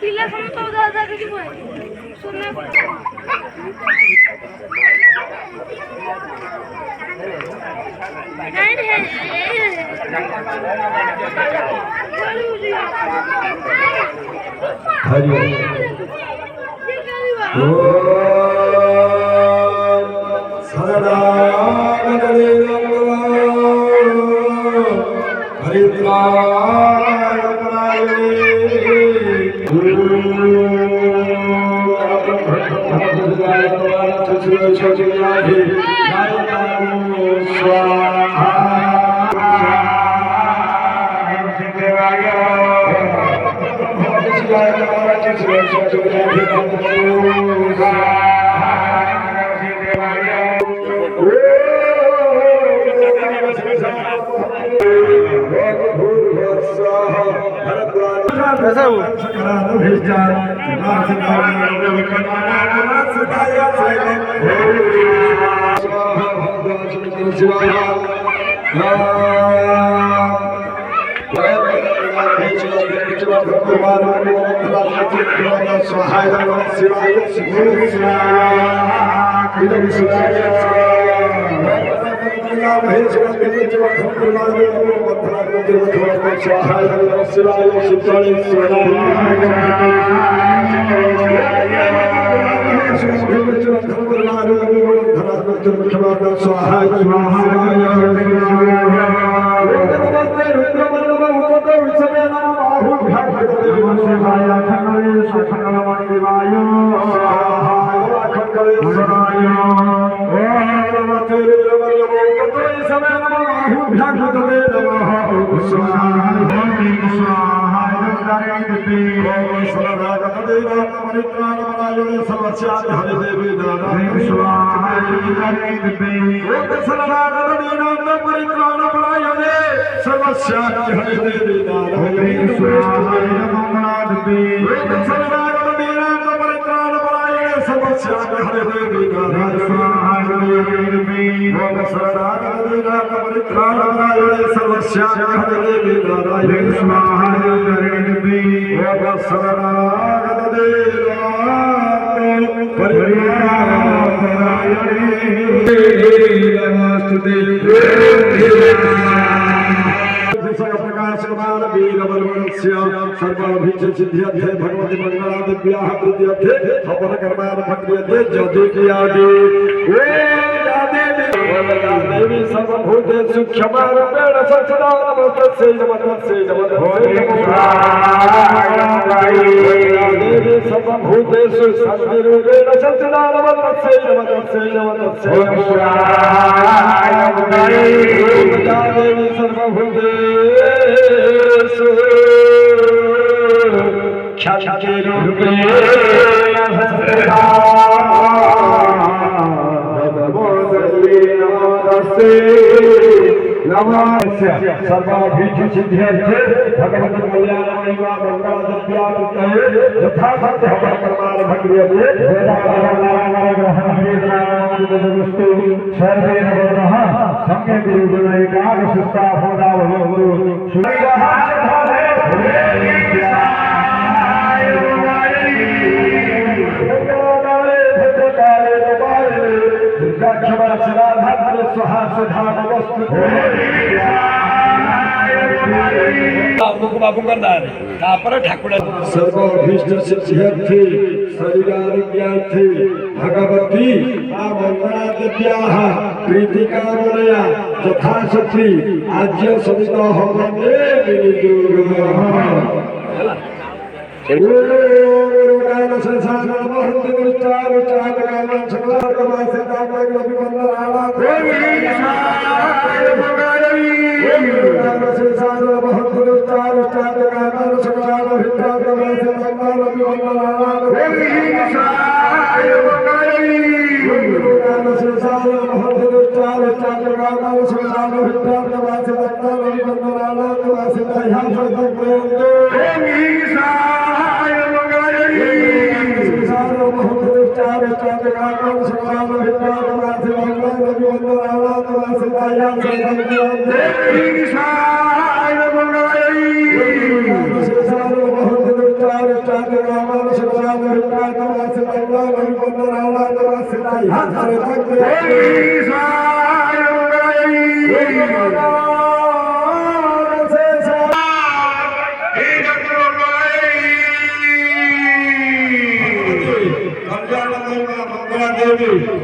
पिला समय तो दादा के बोल सुनने नहीं है हरि भगवती मंगला अपन कर्मार भक्ति जदु देवी सर्वभूतेषु क्षमारूपेण संस्थिता नमस्तस्यै नमस्तस्यै देवी सर्वभूतेषु शान्तिरूपेण संस्थिता नमस्तस्यै नमस्तस्यै नमस्तस्यै देवी सर्वभूतेषु क्षातिरूपेण संस्थिता सर्वाभीष्ट सिद्ध्यर्थे भगवती कल्याणाय मंगलद्रव्याय यथा सत्य परमार भक्तिये सर्वे नमः संगे गुरुगुणै कागसुस्ता होदावलो सर्वभीष्ट सिद्ध्यर्थे शरीरारोग्यार्थे भगवती मंगला देव्याः प्रीतिकामनया यथा शक्ति आज्य सविता होमने गुरुगान संसार महंति गुरुचार चार कामन सकल कमासे ताकल अभिवंदनाला गुरुगान संसार महंति गुरुचार चार कामन सकल हिता कमासे ताकल अभिवंदनाला गुरुगान संसार महंति गुरुचार चार कामन सकल हिता कमासे ताकल अभिवंदनाला कमासे ताया सदक प्रेम चार चार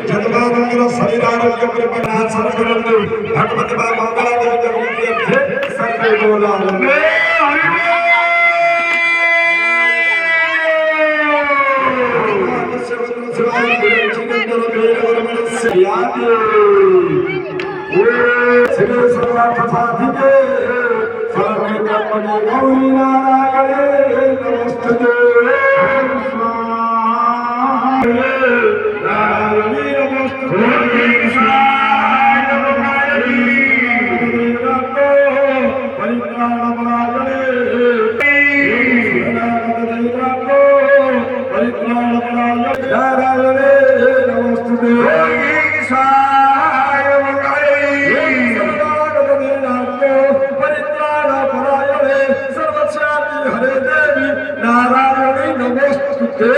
जन्मानंद शरीरारोग्य परिपन्नाथ सर्वगुणंदु भगवती मां मंगला देवी जगन्नाथ थे सर्वे बोला गौरी नारायण नमस्ते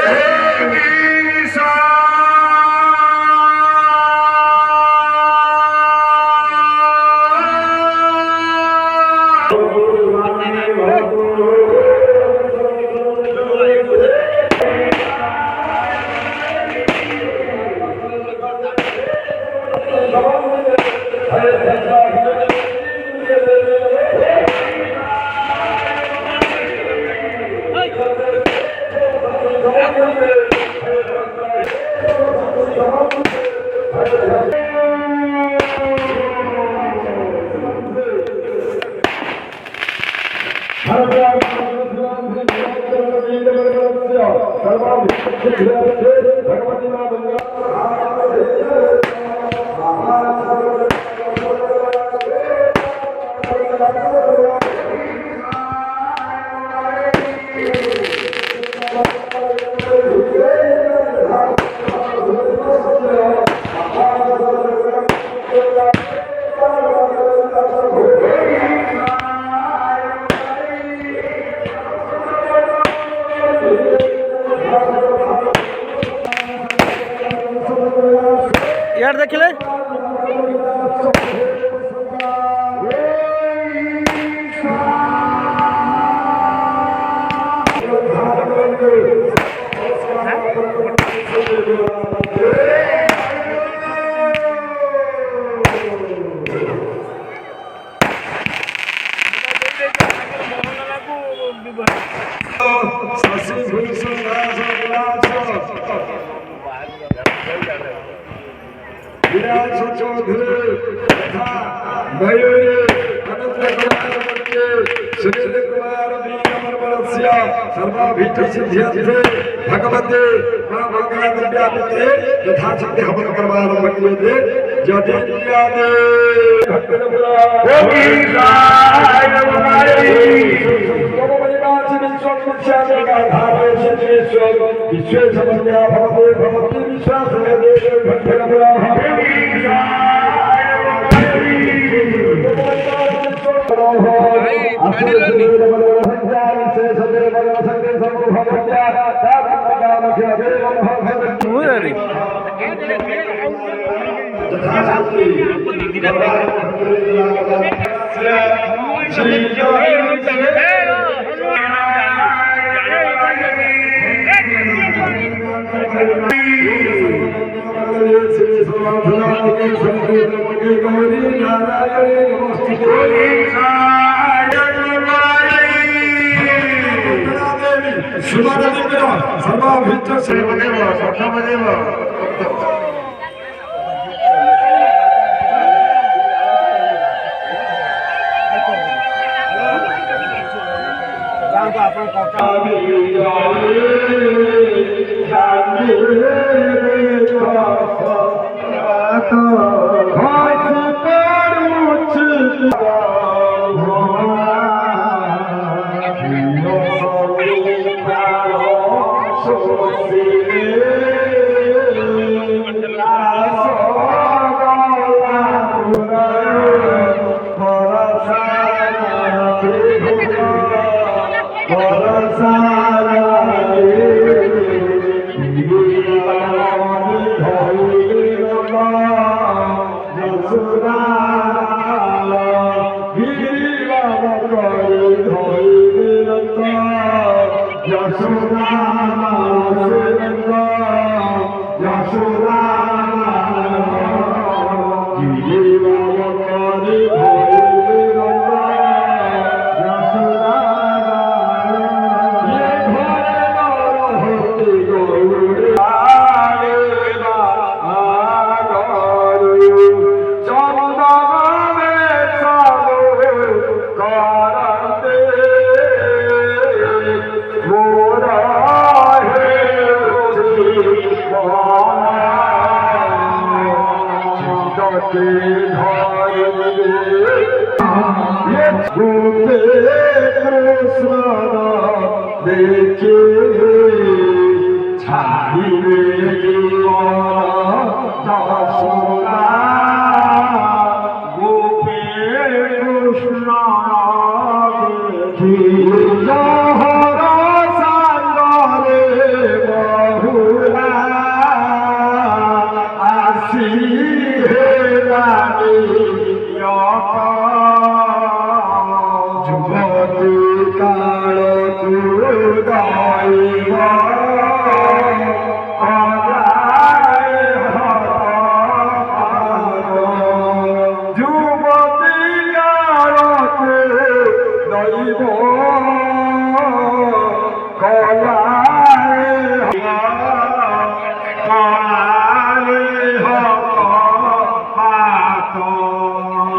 यार देखले भगवते मां मंगला विद्यापीठे यथा शक्ति हवन करवारंभ किए थे यदि विद्यादे হাতে ধরে গোপে কৃষ্ণ দেখে ছাড়িবে যশোদা গোপে কৃষ্ণ দেখে জহর সাগরে বহুলা আসি হেলানি যুবতী কাল কুদাইব যুবতী কাল কুদাইব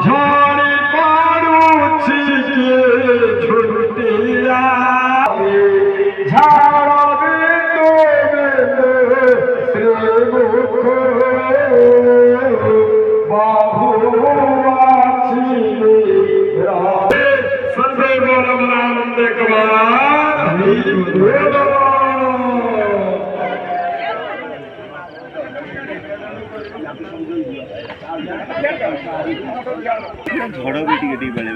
ঝড়ি পাড়ুছি কে ঝুটিয়া ঝাড়বে তোবে শ্রীমুখ বাহু আছি সর্বে বলমনানন্দে কবার ঝড় বেটি কেটে বেড়ে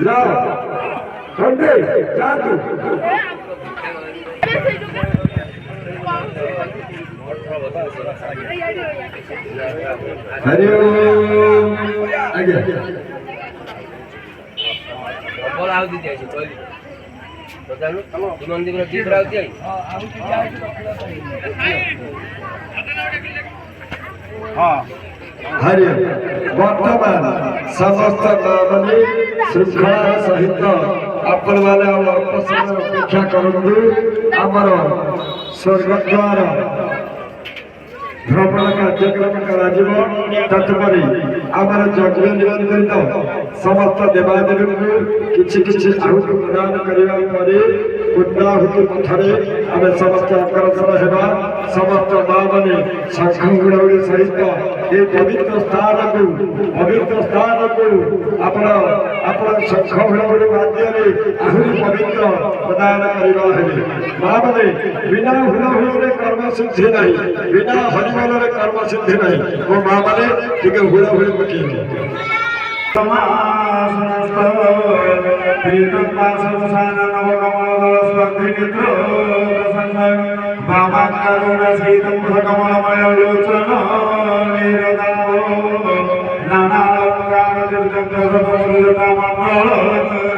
हरि ओम आगे बोल आहुति दियाइछ पहिले तो जानु तू मंदिर में गीत राउति आई हां हरि वर्तमान समस्त मामले श्रृंखला सहित आपण माने अल्प समय अपेक्षा करंतु आमर स्वर्गद्वार भ्रमण कार्यक्रम कराଯିब तत्परि आमर यज्ञ निरंतरित समस्त देवादेवी को किछि किछि आहुति प्रदान करिवा परे पुण्याहुति पथरे आमे समस्त अग्रसर हेबा समस्त मां माने शंख गुड़ावली सहित ये पवित्र स्थान को आपण शंख गुड़ावली माध्यमे आहुति पवित्र प्रदान करिवा हेबे मां माने बिना हुलाहुली कर्म सिद्धि नहीं बिना हरिबल रे कर्म सिद्धि नहीं वो मां माने ठीक हुलाहुली पकी बाबा करुणा सीतम कमलमय लोचन नाना अलंकार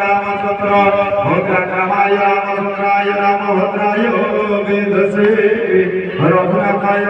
रामचंद्र भद्रकामाय रामचंद्राय रामभद्राय वेदसे रघुनाथाय